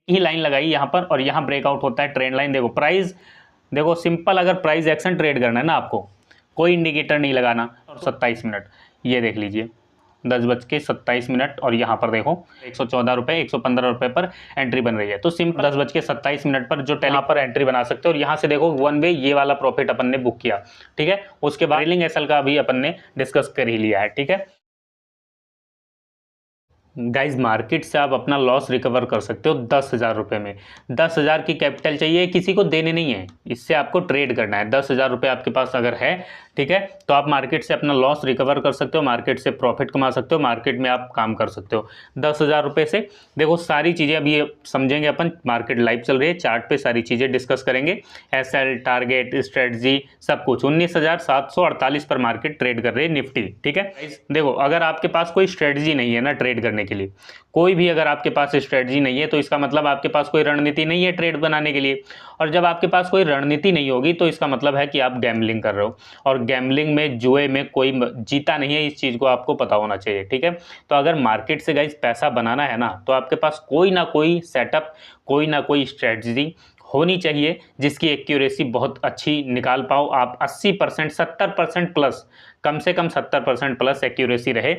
ही line लगाई यहाँ पर और यहाँ ब्रेकआउट होता है ट्रेंड लाइन। देखो प्राइस, देखो सिंपल, अगर प्राइस एक्शन ट्रेड करना है ना आपको, कोई इंडिकेटर नहीं लगाना। और 27 मिनट ये देख लीजिए, 10:27 और यहाँ पर देखो 114 रुपये 115 रुपये पर एंट्री बन रही है। तो सिंपल 10:27 पर जो यहाँ पर एंट्री बना सकते हो। और यहाँ से देखो वन वे ये वाला प्रॉफिट अपन ने बुक किया, ठीक है। उसके बाद ट्रेलिंग एसएल का भी अपन ने डिस्कस कर ही लिया है, ठीक है। गाइज मार्केट से आप अपना लॉस रिकवर कर सकते हो 10,000 रुपये में। 10,000 की कैपिटल चाहिए, किसी को देने नहीं है, इससे आपको ट्रेड करना है। 10,000 रुपये आपके पास अगर है, ठीक है, तो आप मार्केट से अपना लॉस रिकवर कर सकते हो, मार्केट से प्रॉफिट कमा सकते हो, मार्केट में आप काम कर सकते हो 10,000 रुपये से। देखो सारी चीज़ें अभी समझेंगे अपन, मार्केट लाइव चल रही है, चार्ट पे सारी चीज़ें डिस्कस करेंगे, एसएल, टारगेट, स्ट्रेटजी, सब कुछ। 19,748 पर मार्केट ट्रेड कर रही है निफ्टी, ठीक है। देखो अगर आपके पास कोई स्ट्रेटजी नहीं है ना ट्रेड करने के लिए, कोई भी अगर आपके पास स्ट्रेटजी नहीं है तो इसका मतलब आपके पास कोई रणनीति नहीं है ट्रेड बनाने के लिए। और जब आपके पास कोई रणनीति नहीं होगी तो इसका मतलब है कि आप गैम्बलिंग कर रहे हो, और गैम्बलिंग में, जुए में कोई जीता नहीं है, इस चीज़ को आपको पता होना चाहिए, ठीक है। तो अगर मार्केट से गाइस पैसा बनाना है ना, तो आपके पास कोई ना कोई सेटअप, कोई ना कोई स्ट्रेटजी होनी चाहिए जिसकी एक्यूरेसी बहुत अच्छी निकाल पाओ आप। 80%, 70% प्लस, कम से कम 70% प्लस एक्यूरेसी रहे,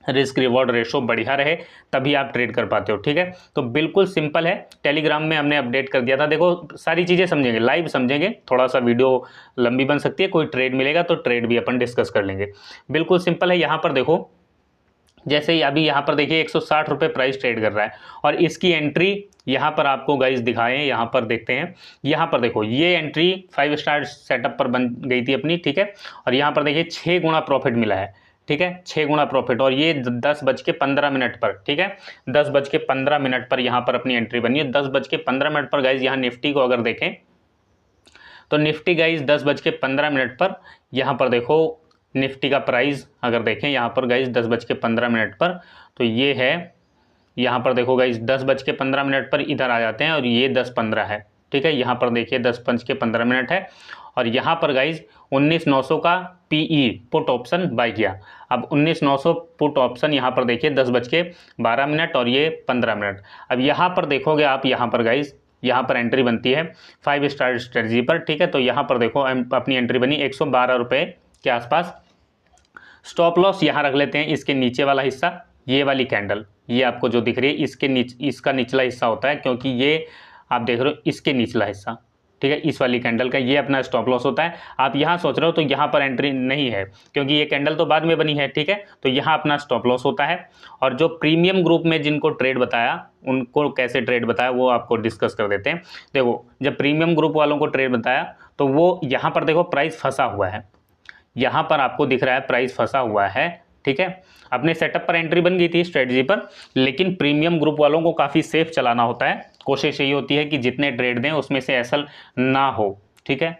रिस्क रिवॉर्ड रेशो बढ़िया रहे, तभी आप ट्रेड कर पाते हो, ठीक है। तो बिल्कुल सिंपल है, टेलीग्राम में हमने अपडेट कर दिया था। देखो सारी चीज़ें समझेंगे, लाइव समझेंगे, थोड़ा सा वीडियो लंबी बन सकती है, कोई ट्रेड मिलेगा तो ट्रेड भी अपन डिस्कस कर लेंगे। बिल्कुल सिंपल है। यहाँ पर देखो, जैसे ही अभी यहाँ पर देखिए 160 रुपये प्राइस ट्रेड कर रहा है, और इसकी एंट्री यहाँ पर आपको गाइस दिखाएं, यहाँ पर देखते हैं। यहाँ पर देखो ये एंट्री 5 स्टार सेटअप पर बन गई थी अपनी, ठीक है। और यहाँ पर देखिए 6 गुना प्रॉफिट मिला है, ठीक है, 6 गुना प्रॉफिट। और ये 10:15 पर, ठीक है, 10:15 पर यहाँ पर अपनी एंट्री बनी है। 10:15 पर गाइज यहाँ निफ्टी को अगर देखें तो निफ्टी गाइज 10:15 पर, यहाँ पर देखो निफ्टी का प्राइस अगर देखें यहाँ पर गाइज 10:15 पर, तो ये है, यहाँ पर देखो गाइज 10:15 पर इधर आ जाते हैं और ये 10:15 है, ठीक है। यहाँ पर देखिए 10:15 है, और यहाँ पर गाइज 19,900 का पीई पुट ऑप्शन बाय किया। अब 19,900 पुट ऑप्शन यहाँ पर देखिए 10:12 और ये 15 मिनट। अब यहाँ पर देखोगे आप, यहाँ पर गाइज यहाँ पर एंट्री बनती है 5 स्टार स्ट्रेटजी पर, ठीक है। तो यहाँ पर देखो अपनी एंट्री बनी 112 रुपये के आसपास। स्टॉप लॉस यहाँ रख लेते हैं, इसके नीचे वाला हिस्सा, ये वाली कैंडल, ये आपको जो दिख रही है इसके नीचे, इसका निचला हिस्सा होता है, क्योंकि ये आप देख रहे हो इसके निचला हिस्सा, ठीक है, इस वाली कैंडल का ये अपना स्टॉप लॉस होता है। आप यहाँ सोच रहे हो तो यहाँ पर एंट्री नहीं है, क्योंकि ये कैंडल तो बाद में बनी है, ठीक है। तो यहाँ अपना स्टॉप लॉस होता है। और जो प्रीमियम ग्रुप में जिनको ट्रेड बताया, उनको कैसे ट्रेड बताया वो आपको डिस्कस कर देते हैं। देखो जब प्रीमियम ग्रुप वालों को ट्रेड बताया तो वो यहाँ पर देखो प्राइस फंसा हुआ है, यहाँ पर आपको दिख रहा है प्राइस फंसा हुआ है, ठीक है। अपने सेटअप पर एंट्री बन गई थी स्ट्रेटजी पर, लेकिन प्रीमियम ग्रुप वालों को काफ़ी सेफ चलाना होता है। कोशिश यही होती है कि जितने ट्रेड दें उसमें से एसल ना हो, ठीक है।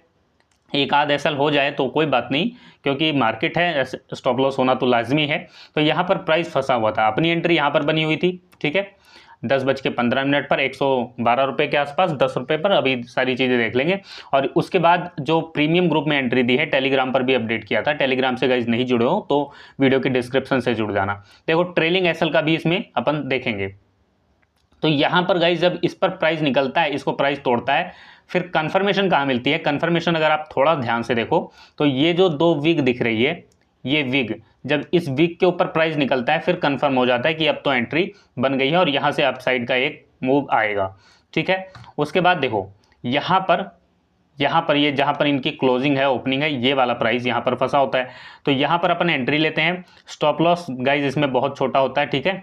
एक आध एसल हो जाए तो कोई बात नहीं, क्योंकि मार्केट है, स्टॉप लॉस होना तो लाजमी है। तो यहाँ पर प्राइस फंसा हुआ था, अपनी एंट्री यहाँ पर बनी हुई थी, ठीक है, 10:15 पर 112 रुपये के आसपास, 10 रुपये पर। अभी सारी चीज़ें देख लेंगे। और उसके बाद जो प्रीमियम ग्रुप में एंट्री दी है, टेलीग्राम पर भी अपडेट किया था। टेलीग्राम से गाइज नहीं जुड़े हो तो वीडियो के डिस्क्रिप्शन से जुड़ जाना। देखो ट्रेलिंग एसएल का भी इसमें अपन देखेंगे। तो यहाँ पर गाइज जब इस पर प्राइस निकलता है, इसको प्राइस तोड़ता है, फिर कंफर्मेशन कहाँ मिलती है। कंफर्मेशन अगर आप थोड़ा ध्यान से देखो तो ये जो 2 विग दिख रही है, ये विग, जब इस विग के ऊपर प्राइस निकलता है फिर कंफर्म हो जाता है कि अब तो एंट्री बन गई है और यहाँ से अपसाइड का एक मूव आएगा, ठीक है। उसके बाद देखो यहाँ पर ये जहाँ पर इनकी क्लोजिंग है, ओपनिंग है, ये वाला प्राइस यहाँ पर फंसा होता है। तो यहाँ पर अपन एंट्री लेते हैं। स्टॉप लॉस गाइज इसमें बहुत छोटा होता है, ठीक है।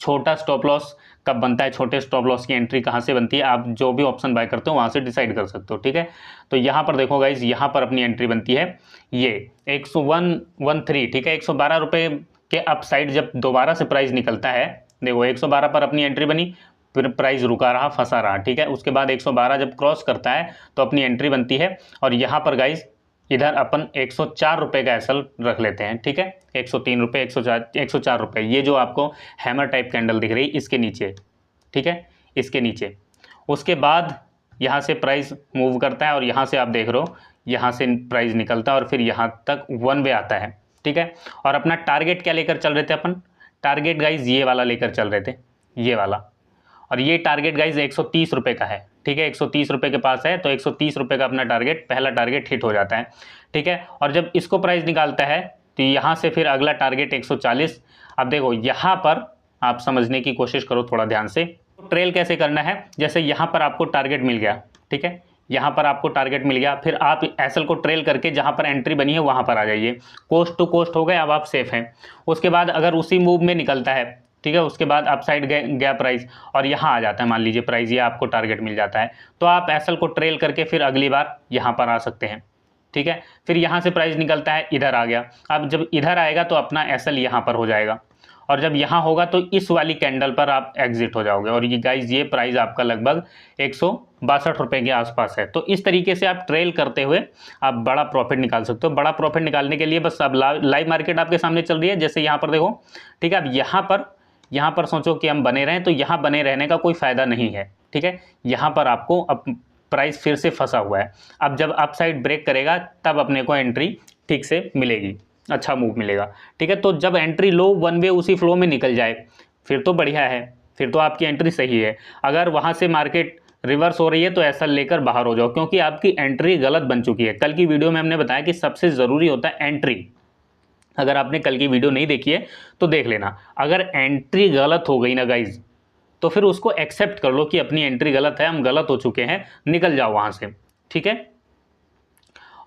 छोटा स्टॉप लॉस कब बनता है, छोटे स्टॉप लॉस की एंट्री कहाँ से बनती है, आप जो भी ऑप्शन बाय करते हो वहाँ से डिसाइड कर सकते हो, ठीक है। तो यहाँ पर देखो गाइज, यहाँ पर अपनी एंट्री बनती है ये 113, ठीक है, 112 रुपये के अपसाइड जब दोबारा से प्राइस निकलता है। देखो 112 पर अपनी एंट्री बनी, फिर प्राइस रुका रहा, फंसा रहा, ठीक है। उसके बाद 112 जब क्रॉस करता है तो अपनी एंट्री बनती है। और यहाँ पर गाइज इधर अपन 104 रुपये का एसल रख लेते हैं, ठीक है, 103 रुपये, 104 रुपये, ये जो आपको हैमर टाइप कैंडल दिख रही है इसके नीचे, ठीक है, इसके नीचे। उसके बाद यहाँ से प्राइस मूव करता है और यहाँ से आप देख रहे हो, यहाँ से प्राइस निकलता है और फिर यहाँ तक वन वे आता है, ठीक है। और अपना टारगेट क्या लेकर चल रहे थे अपन, टारगेट गाइज ये वाला लेकर चल रहे थे, ये वाला। और ये टारगेट गाइज 130 रुपये का है, ठीक है, 130 रुपये के पास है, तो 130 रुपये का अपना टारगेट, पहला टारगेट हिट हो जाता है, ठीक है। और जब इसको प्राइस निकालता है तो यहाँ से फिर अगला टारगेट 140। अब देखो यहाँ पर आप समझने की कोशिश करो थोड़ा ध्यान से, ट्रेल कैसे करना है। जैसे यहाँ पर आपको टारगेट मिल गया, ठीक है, यहाँ पर आपको टारगेट मिल गया, फिर आप एसएल को ट्रेल करके जहाँ पर एंट्री बनी है वहाँ पर आ जाइए, कोस्ट टू कोस्ट हो गए, अब आप सेफ हैं। उसके बाद अगर उसी मूव में निकलता है, ठीक है, उसके बाद अपसाइड गया प्राइस और यहाँ आ जाता है, मान लीजिए प्राइस ये आपको टारगेट मिल जाता है, तो आप एसएल को ट्रेल करके फिर अगली बार यहाँ पर आ सकते हैं, ठीक है। फिर यहाँ से प्राइस निकलता है, इधर आ गया, अब जब इधर आएगा तो अपना एसएल यहाँ पर हो जाएगा, और जब यहाँ होगा तो इस वाली कैंडल पर आप एग्जिट हो जाओगे। और ये गाइज ये प्राइस आपका लगभग 162 रुपये के आसपास है। तो इस तरीके से आप ट्रेल करते हुए आप बड़ा प्रॉफिट निकाल सकते हो। बड़ा प्रॉफिट निकालने के लिए बस अब लाइव मार्केट आपके सामने चल रही है, जैसे यहाँ पर देखो, ठीक है। अब यहाँ पर सोचो कि हम बने रहें, तो यहाँ बने रहने का कोई फ़ायदा नहीं है, ठीक है। यहाँ पर आपको अब प्राइस फिर से फंसा हुआ है, अब जब अपसाइड ब्रेक करेगा तब अपने को एंट्री ठीक से मिलेगी, अच्छा मूव मिलेगा, ठीक है। तो जब एंट्री लो वन वे उसी फ्लो में निकल जाए फिर तो बढ़िया है, फिर तो आपकी एंट्री सही है। अगर वहाँ से मार्केट रिवर्स हो रही है तो ऐसा लेकर बाहर हो जाओ, क्योंकि आपकी एंट्री गलत बन चुकी है। कल की वीडियो में हमने बताया कि सबसे ज़रूरी होता है एंट्री। अगर आपने कल की वीडियो नहीं देखी है तो देख लेना। अगर एंट्री गलत हो गई ना गाइज, तो फिर उसको एक्सेप्ट कर लो कि अपनी एंट्री गलत है, हम गलत हो चुके हैं, निकल जाओ वहाँ से, ठीक है।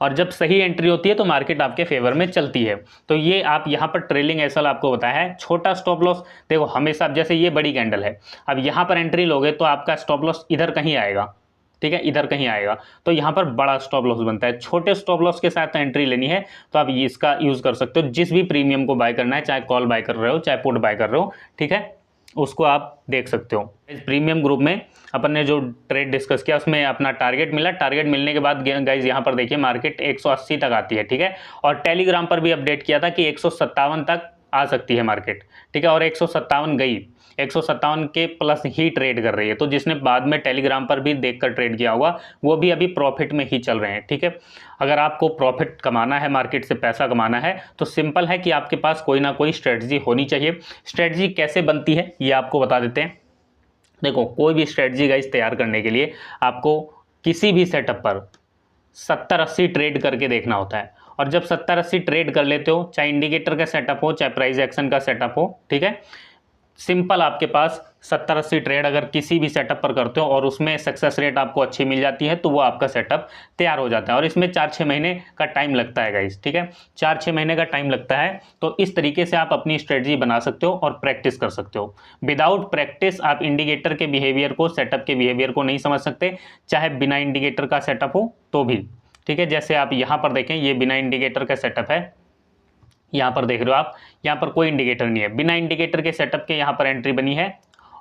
और जब सही एंट्री होती है तो मार्केट आपके फेवर में चलती है। तो ये आप यहाँ पर ट्रेलिंग एसएल आपको बताया है, छोटा स्टॉप लॉस देखो हमेशा, जैसे ये बड़ी कैंडल है, अब यहाँ पर एंट्री लोगे तो आपका स्टॉप लॉस इधर कहीं आएगा, ठीक है, इधर कहीं आएगा, तो यहाँ पर बड़ा स्टॉप लॉस बनता है। छोटे स्टॉप लॉस के साथ एंट्री लेनी है तो आप इसका यूज़ कर सकते हो। जिस भी प्रीमियम को बाय करना है, चाहे कॉल बाय कर रहे हो चाहे पुट बाय कर रहे हो, ठीक है, उसको आप देख सकते हो। इस प्रीमियम ग्रुप में अपन ने जो ट्रेड डिस्कस किया उसमें अपना टारगेट मिला, टारगेट मिलने के बाद गाइज यहाँ पर देखिए मार्केट 180 तक आती है, ठीक है। और टेलीग्राम पर भी अपडेट किया था कि 157 तक आ सकती है मार्केट, ठीक है, और 157 गई, 157 के प्लस ही ट्रेड कर रही है। तो जिसने बाद में टेलीग्राम पर भी देखकर ट्रेड किया होगा वो भी अभी प्रॉफिट में ही चल रहे हैं, ठीक है। अगर आपको प्रॉफिट कमाना है, मार्केट से पैसा कमाना है, तो सिंपल है कि आपके पास कोई ना कोई स्ट्रेटजी होनी चाहिए। स्ट्रेटजी कैसे बनती है ये आपको बता देते हैं। देखो कोई भी स्ट्रेटजी गाइस तैयार करने के लिए आपको किसी भी सेटअप पर 70-80 ट्रेड करके देखना होता है। और जब 70-80 ट्रेड कर लेते हो, चाहे इंडिकेटर का सेटअप हो चाहे प्राइस एक्शन का सेटअप हो, ठीक है, सिंपल आपके पास 70-80 ट्रेड अगर किसी भी सेटअप पर करते हो और उसमें सक्सेस रेट आपको अच्छी मिल जाती है तो वो आपका सेटअप तैयार हो जाता है। और इसमें 4-6 महीने का टाइम लगता है गाइस, ठीक है, 4-6 महीने का टाइम लगता है। तो इस तरीके से आप अपनी स्ट्रेटजी बना सकते हो और प्रैक्टिस कर सकते हो। विदाउट प्रैक्टिस आप इंडिकेटर के बिहेवियर को, सेटअप के बिहेवियर को नहीं समझ सकते, चाहे बिना इंडिकेटर का सेटअप हो तो भी, ठीक है। जैसे आप यहाँ पर देखें, ये बिना इंडिकेटर का सेटअप है, यहाँ पर देख रहे हो आप, यहाँ पर कोई इंडिकेटर नहीं है, बिना इंडिकेटर के सेटअप के यहाँ पर एंट्री बनी है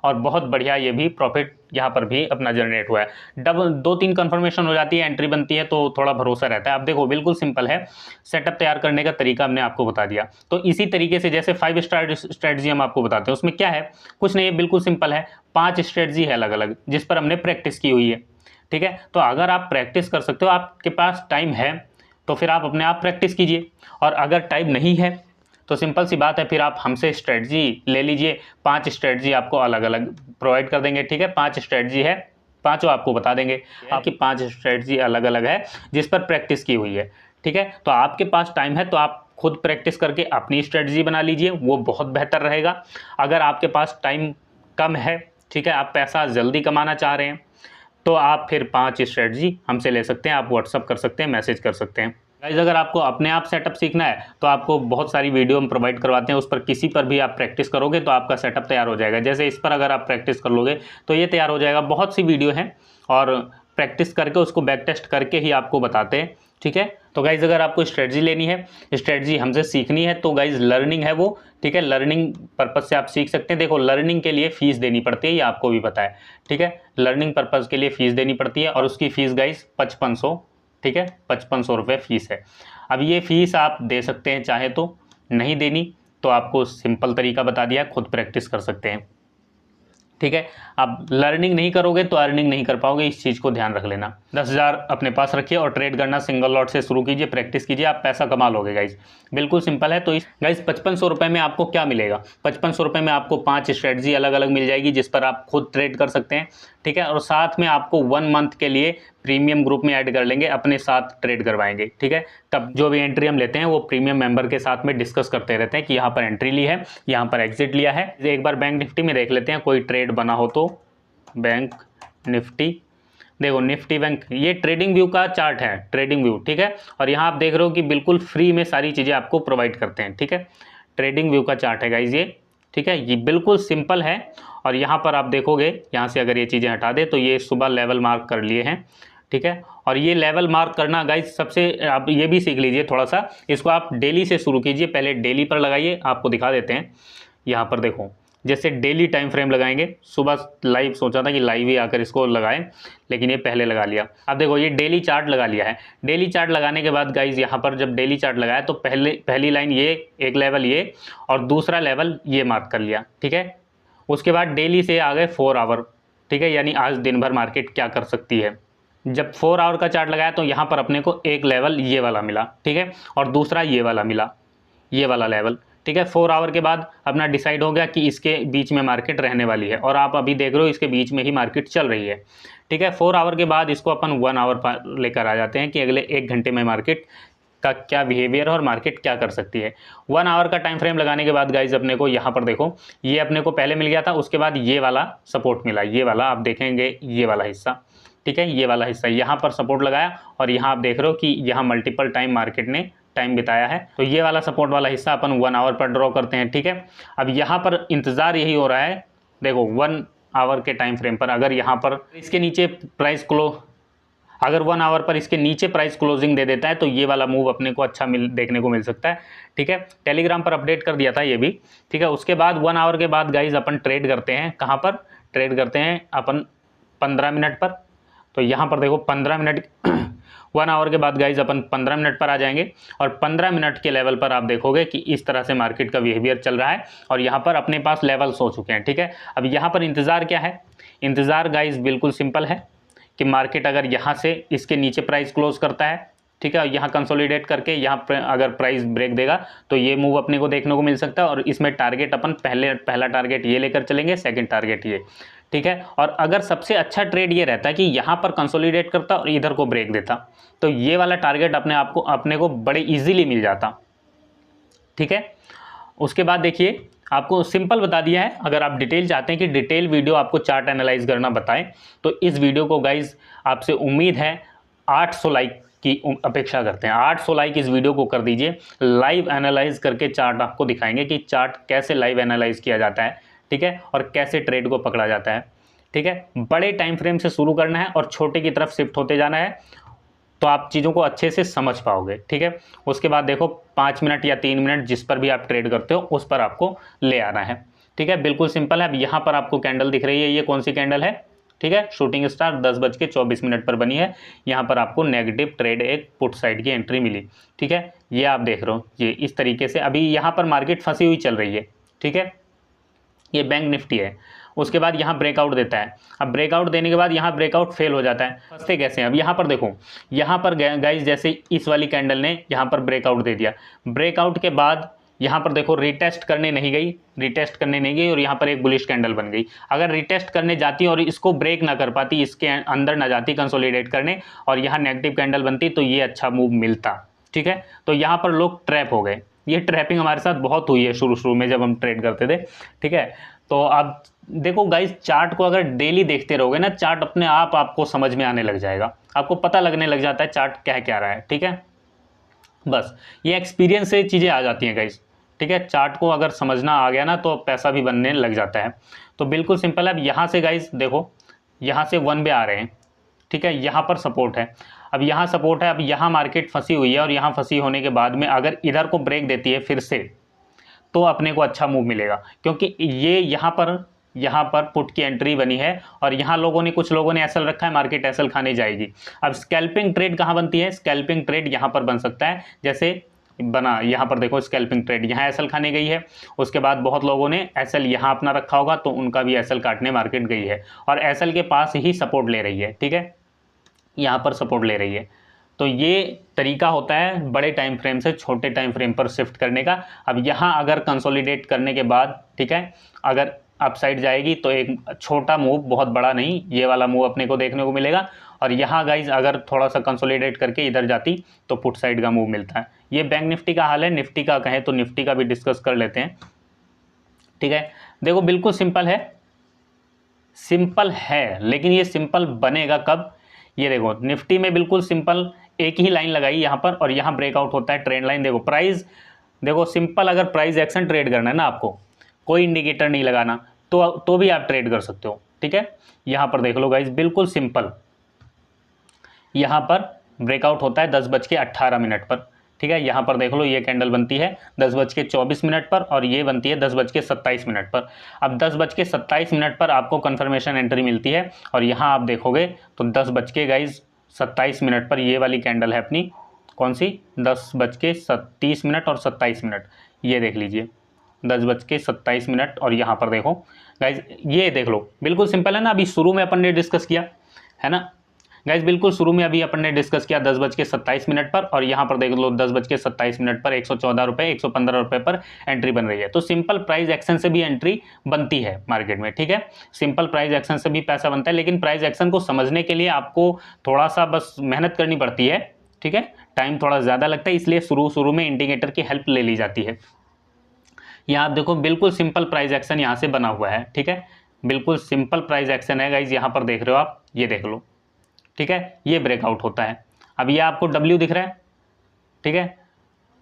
और बहुत बढ़िया ये भी प्रॉफिट यहाँ पर भी अपना जनरेट हुआ है। डबल 2-3 कंफर्मेशन हो जाती है, एंट्री बनती है तो थोड़ा भरोसा रहता है। अब देखो बिल्कुल सिंपल है, सेटअप तैयार करने का तरीका हमने आपको बता दिया। तो इसी तरीके से जैसे 5 स्टार स्ट्रेटजी हम आपको बताते हैं, उसमें क्या है, कुछ नहीं है, बिल्कुल सिंपल है, 5 स्ट्रेटजी है अलग अलग जिस पर हमने प्रैक्टिस की हुई है, ठीक है। तो अगर आप प्रैक्टिस कर सकते हो, आपके पास टाइम है तो फिर आप अपने आप प्रैक्टिस कीजिए। और अगर टाइम नहीं है तो सिंपल सी बात है, फिर आप हमसे स्ट्रेटजी ले लीजिए, 5 स्ट्रेटजी आपको अलग अलग प्रोवाइड कर देंगे, ठीक है। 5 स्ट्रेटजी है, पाँचों आपको बता देंगे, आपकी 5 स्ट्रेटजी अलग अलग है जिस पर प्रैक्टिस की हुई है, ठीक है। तो आपके पास टाइम है तो आप खुद प्रैक्टिस करके अपनी स्ट्रेटजी बना लीजिए, वो बहुत बेहतर रहेगा। अगर आपके पास टाइम कम है, ठीक है, आप पैसा जल्दी कमाना चाह रहे हैं, तो आप फिर 5 स्ट्रेटजी हमसे ले सकते हैं, आप व्हाट्सअप कर सकते हैं, मैसेज कर सकते हैं। गाइस अगर आपको अपने आप सेटअप सीखना है तो आपको बहुत सारी वीडियो हम प्रोवाइड करवाते हैं, उस पर किसी पर भी आप प्रैक्टिस करोगे तो आपका सेटअप तैयार हो जाएगा। जैसे इस पर अगर आप प्रैक्टिस कर लोगे तो ये तैयार हो जाएगा। बहुत सी वीडियो हैं और प्रैक्टिस करके उसको बैक टेस्ट करके ही आपको बताते हैं, ठीक है। तो गाइज़ अगर आपको स्ट्रेटजी लेनी है, स्ट्रेटजी हमसे सीखनी है तो गाइज़ लर्निंग है वो, ठीक है, लर्निंग पर्पज़ से आप सीख सकते हैं। देखो लर्निंग के लिए फ़ीस देनी पड़ती है, ये आपको भी पता है, ठीक है, लर्निंग पर्पज़ के लिए फ़ीस देनी पड़ती है और उसकी फ़ीस गाइज़ 5500, ठीक है, 5500 रुपये फ़ीस है। अब ये फ़ीस आप दे सकते हैं, चाहे तो नहीं देनी तो आपको सिंपल तरीका बता दिया, खुद प्रैक्टिस कर सकते हैं, ठीक है। आप लर्निंग नहीं करोगे तो अर्निंग नहीं कर पाओगे, इस चीज़ को ध्यान रख लेना। 10,000 अपने पास रखिए और ट्रेड करना सिंगल लॉट से शुरू कीजिए, प्रैक्टिस कीजिए, आप पैसा कमा लोगे गाइज, बिल्कुल सिंपल है। तो इस गाइज 5500 रुपये में आपको क्या मिलेगा? 5500 रुपये में आपको 5 स्ट्रेटजी अलग अलग मिल जाएगी जिस पर आप खुद ट्रेड कर सकते हैं, ठीक है। और साथ में आपको 1 मंथ के लिए प्रीमियम ग्रुप में ऐड कर लेंगे, अपने साथ ट्रेड करवाएंगे, ठीक है। तब जो भी एंट्री हम लेते हैं वो प्रीमियम मेंबर के साथ में डिस्कस करते रहते हैं कि यहाँ पर एंट्री ली है, यहाँ पर एग्जिट लिया है। एक बार बैंक निफ्टी में देख लेते हैं कोई ट्रेड बना हो तो। बैंक निफ्टी, देखो निफ्टी बैंक, ये ट्रेडिंग व्यू का चार्ट है, ट्रेडिंग व्यू, ठीक है। और यहाँ आप देख रहे हो कि बिल्कुल फ्री में सारी चीज़ें आपको प्रोवाइड करते हैं, ठीक है। ट्रेडिंग व्यू का चार्ट है गाइज ये, ठीक है। ये बिल्कुल सिंपल है। और यहाँ पर आप देखोगे, यहाँ से अगर ये चीज़ें हटा दे तो ये सुबह लेवल मार्क कर लिए हैं, ठीक है। और ये लेवल मार्क करना गाइज सबसे, आप ये भी सीख लीजिए थोड़ा सा, इसको आप डेली से शुरू कीजिए। पहले डेली पर लगाइए, आपको दिखा देते हैं। यहाँ पर देखो, जैसे डेली टाइम फ्रेम लगाएंगे, सुबह लाइव सोचा था कि लाइव ही आकर इसको लगाएं, लेकिन ये पहले लगा लिया। अब देखो ये डेली चार्ट लगा लिया है। डेली चार्ट लगाने के बाद गाइज यहाँ पर जब डेली चार्ट लगाया तो पहली लाइन ये, एक लेवल ये और दूसरा लेवल ये मार्क कर लिया, ठीक है। उसके बाद डेली से आ गए 4 आवर, ठीक है, यानी आज दिन भर मार्केट क्या कर सकती है। जब 4 आवर का चार्ट लगाया तो यहाँ पर अपने को एक लेवल ये वाला मिला, ठीक है, और दूसरा ये वाला मिला, ये वाला लेवल, ठीक है। 4 आवर के बाद अपना डिसाइड हो गया कि इसके बीच में मार्केट रहने वाली है, और आप अभी देख रहे हो इसके बीच में ही मार्केट चल रही है, ठीक है। 4 आवर के बाद इसको अपन 1 आवर लेकर आ जाते हैं कि अगले 1 घंटे में मार्केट का क्या बिहेवियर है और मार्केट क्या कर सकती है। 1 आवर का टाइम फ्रेम लगाने के बाद गाइज अपने को यहाँ पर देखो, ये अपने को पहले मिल गया था, उसके बाद ये वाला सपोर्ट मिला, ये वाला आप देखेंगे, ये वाला हिस्सा, ठीक है, ये वाला हिस्सा यहाँ पर सपोर्ट लगाया। और यहाँ आप देख रहे हो कि यहाँ मल्टीपल टाइम मार्केट ने टाइम बिताया है, तो ये वाला सपोर्ट वाला हिस्सा अपन 1 आवर पर ड्रॉ करते हैं, ठीक है। अब यहाँ पर इंतज़ार यही हो रहा है, देखो 1 आवर के टाइम फ्रेम पर अगर यहाँ पर इसके नीचे प्राइस अगर 1 आवर पर इसके नीचे प्राइस क्लोजिंग दे देता है तो ये वाला मूव अपने को अच्छा देखने को मिल सकता है, ठीक है। टेलीग्राम पर अपडेट कर दिया था ये भी, ठीक है। उसके बाद 1 आवर के बाद गाइज अपन ट्रेड करते हैं, कहाँ पर ट्रेड करते हैं अपन? 15 मिनट पर। तो यहाँ पर देखो 15 मिनट 1 आवर के बाद गाइज अपन 15 मिनट पर आ जाएंगे, और 15 मिनट के लेवल पर आप देखोगे कि इस तरह से मार्केट का बिहेवियर चल रहा है, और यहाँ पर अपने पास लेवल्स हो चुके हैं, ठीक है। अब यहाँ पर इंतज़ार क्या है? इंतज़ार गाइज बिल्कुल सिंपल है कि मार्केट अगर यहाँ से इसके नीचे प्राइस क्लोज करता है, ठीक है, और यहाँ कंसोलिडेट करके यहाँ अगर प्राइस ब्रेक देगा तो ये मूव अपने को देखने को मिल सकता है। और इसमें टारगेट अपन पहला टारगेट ये लेकर चलेंगे, सेकंड टारगेट ये, ठीक है। और अगर सबसे अच्छा ट्रेड ये रहता है कि यहाँ पर कंसोलिडेट करता और इधर को ब्रेक देता, तो ये वाला टारगेट अपने को बड़े ईजिली मिल जाता, ठीक है। उसके बाद देखिए, आपको सिंपल बता दिया है। अगर आप डिटेल चाहते हैं कि डिटेल वीडियो आपको चार्ट एनालाइज करना बताएं, तो इस वीडियो को गाइज आपसे उम्मीद है 800 लाइक की अपेक्षा करते हैं। 800 लाइक इस वीडियो को कर दीजिए। लाइव एनालाइज करके चार्ट आपको दिखाएंगे कि चार्ट कैसे लाइव एनालाइज किया जाता है, ठीक है, और कैसे ट्रेड को पकड़ा जाता है, ठीक है। बड़े टाइम फ्रेम से शुरू करना है और छोटे की तरफ शिफ्ट होते जाना है, तो आप चीज़ों को अच्छे से समझ पाओगे, ठीक है। उसके बाद देखो 5 मिनट या 3 मिनट जिस पर भी आप ट्रेड करते हो उस पर आपको ले आना है, ठीक है। बिल्कुल सिंपल है। अब यहाँ पर आपको कैंडल दिख रही है, ये कौन सी कैंडल है? ठीक है, शूटिंग स्टार 10:24 पर बनी है। यहाँ पर आपको नेगेटिव ट्रेड, एक पुट साइड की एंट्री मिली, ठीक है। ये आप देख रहे हो, ये इस तरीके से अभी यहाँ पर मार्केट फंसी हुई चल रही है, ठीक है। ये बैंक निफ्टी है। उसके बाद यहाँ ब्रेकआउट देता है। अब ब्रेकआउट देने के बाद यहाँ ब्रेकआउट फेल हो जाता है। फंसते कैसे हैं? अब यहाँ पर देखो, यहाँ पर गाइस जैसे इस वाली कैंडल ने यहाँ पर ब्रेकआउट दे दिया। ब्रेकआउट के बाद यहाँ पर देखो रिटेस्ट करने नहीं गई और यहाँ पर एक बुलिश कैंडल बन गई। अगर रिटेस्ट करने जाती और इसको ब्रेक ना कर पाती, इसके अंदर ना जाती कंसोलिडेट करने और यहाँ नेगेटिव कैंडल बनती, तो ये अच्छा मूव मिलता, ठीक है। तो यहाँ पर लोग ट्रैप हो गए। ये ट्रैपिंग हमारे साथ बहुत हुई है शुरू में जब हम ट्रेड करते थे, ठीक है। तो अब देखो गाइस, चार्ट को अगर डेली देखते रहोगे ना, चार्ट अपने आप आपको समझ में आने लग जाएगा, आपको पता लगने लग जाता है चार्ट कह क्या रहा है, ठीक है। बस ये एक्सपीरियंस से चीज़ें आ जाती हैं गाइस, ठीक है। चार्ट को अगर समझना आ गया ना तो पैसा भी बनने लग जाता है। तो बिल्कुल सिंपल है। अब यहाँ से गाइस देखो, यहाँ से 1 पे आ रहे हैं, ठीक है। यहाँ पर सपोर्ट है, अब यहाँ सपोर्ट है। अब यहाँ मार्केट फंसी हुई है और यहाँ फंसी होने के बाद में अगर इधर को ब्रेक देती है फिर से, तो अपने को अच्छा मूव मिलेगा, क्योंकि ये यहाँ पर पुट की एंट्री बनी है और यहाँ कुछ लोगों ने एसएल रखा है, मार्केट एसएल खाने जाएगी। अब स्कैल्पिंग ट्रेड कहाँ बनती है? स्कैल्पिंग ट्रेड यहाँ पर बन सकता है। जैसे बना, यहाँ पर देखो स्कैल्पिंग ट्रेड, यहाँ एसएल खाने गई है, उसके बाद बहुत लोगों ने एसएल यहाँ अपना रखा होगा तो उनका भी एसएल काटने मार्केट गई है और एसएल के पास ही सपोर्ट ले रही है, ठीक है, यहाँ पर सपोर्ट ले रही है। तो ये तरीका होता है बड़े टाइम फ्रेम से छोटे टाइम फ्रेम पर शिफ्ट करने का। अब यहाँ अगर कंसोलिडेट करने के बाद, ठीक है, अगर अपसाइड जाएगी तो एक छोटा मूव, बहुत बड़ा नहीं, ये वाला मूव अपने को देखने को मिलेगा। और यहाँ गाइज अगर थोड़ा सा कंसोलिडेट करके इधर जाती तो पुट साइड का मूव मिलता है। ये बैंक निफ्टी का हाल है। निफ्टी का कहें तो निफ्टी का भी डिस्कस कर लेते हैं, ठीक है। देखो बिल्कुल सिंपल है, सिंपल है, लेकिन ये सिंपल बनेगा कब? ये देखो निफ्टी में बिल्कुल सिंपल एक ही लाइन लगाई यहाँ पर और यहाँ ब्रेकआउट होता है ट्रेंड लाइन। देखो प्राइस, देखो सिंपल, अगर प्राइस एक्शन ट्रेड करना है ना आपको, कोई इंडिकेटर नहीं लगाना, तो भी आप ट्रेड कर सकते हो, ठीक है। यहाँ पर देख लो गाइज, बिल्कुल सिंपल, यहाँ पर ब्रेकआउट होता है 10:18 पर, ठीक है। यहाँ पर देख लो ये कैंडल बनती है 10:24 पर और ये बनती है 10:27 पर। अब 10:27 पर आपको कंफर्मेशन एंट्री मिलती है और यहाँ आप देखोगे तो 10:27 पर ये वाली कैंडल है अपनी, कौन सी, 10:30 और 27, ये देख लीजिए 10:27 और यहाँ पर देखो गाइज, ये देख लो बिल्कुल सिंपल है ना। अभी शुरू में अपन ने डिस्कस किया है ना गाइज, बिल्कुल शुरू में अभी अपन ने डिस्कस किया 10:27 पर और यहाँ पर देख लो 10:27 पर 114 रुपये 115 रुपये पर एंट्री बन रही है। तो सिंपल प्राइस एक्शन से भी एंट्री बनती है मार्केट में, ठीक है। सिंपल प्राइस एक्शन से भी पैसा बनता है, लेकिन प्राइस एक्शन को समझने के लिए आपको थोड़ा सा बस मेहनत करनी पड़ती है, ठीक है, टाइम थोड़ा ज़्यादा लगता है, इसलिए शुरू में इंडिकेटर की हेल्प ले ली जाती है। यहाँ आप देखो बिल्कुल सिंपल प्राइस एक्शन यहाँ से बना हुआ है, ठीक है, बिल्कुल सिंपल प्राइस एक्शन है गाइज। यहाँ पर देख रहे हो आप, ये देख लो, ठीक है, ये ब्रेकआउट होता है। अब ये आपको W दिख रहा है, ठीक है,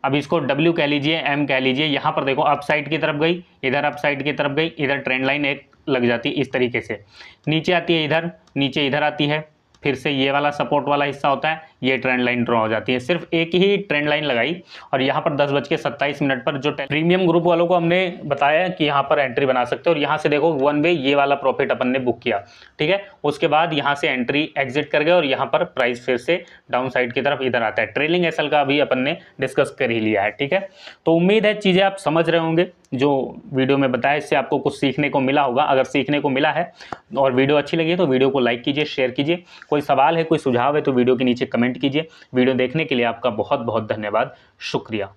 अब इसको W कह लीजिए, M कह लीजिए। यहाँ पर देखो अप साइड की तरफ गई, इधर अप साइड की तरफ गई, इधर ट्रेंड लाइन एक लग जाती है इस तरीके से, नीचे आती है इधर, नीचे इधर आती है, फिर से ये वाला सपोर्ट वाला हिस्सा होता है, ये ट्रेंड लाइन ड्रॉ हो जाती है। सिर्फ एक ही ट्रेंड लाइन लगाई और यहाँ पर 10:27 पर जो प्रीमियम ग्रुप वालों को हमने बताया कि यहाँ पर एंट्री बना सकते हो और यहाँ से देखो वन वे ये वाला प्रॉफिट अपन ने बुक किया, ठीक है। उसके बाद यहाँ से एंट्री एग्जिट कर गए और यहाँ पर प्राइस फिर से डाउन साइड की तरफ इधर आता है। ट्रेलिंग एसएल का भी अपन ने डिस्कस कर ही लिया है, ठीक है। तो उम्मीद है चीज़ें आप समझ रहे होंगे, जो वीडियो में बताया इससे आपको कुछ सीखने को मिला होगा। अगर सीखने को मिला है और वीडियो अच्छी लगी है तो वीडियो को लाइक कीजिए, शेयर कीजिए। कोई सवाल है, कोई सुझाव है तो वीडियो के नीचे कमेंट कीजिए। वीडियो देखने के लिए आपका बहुत बहुत धन्यवाद, शुक्रिया।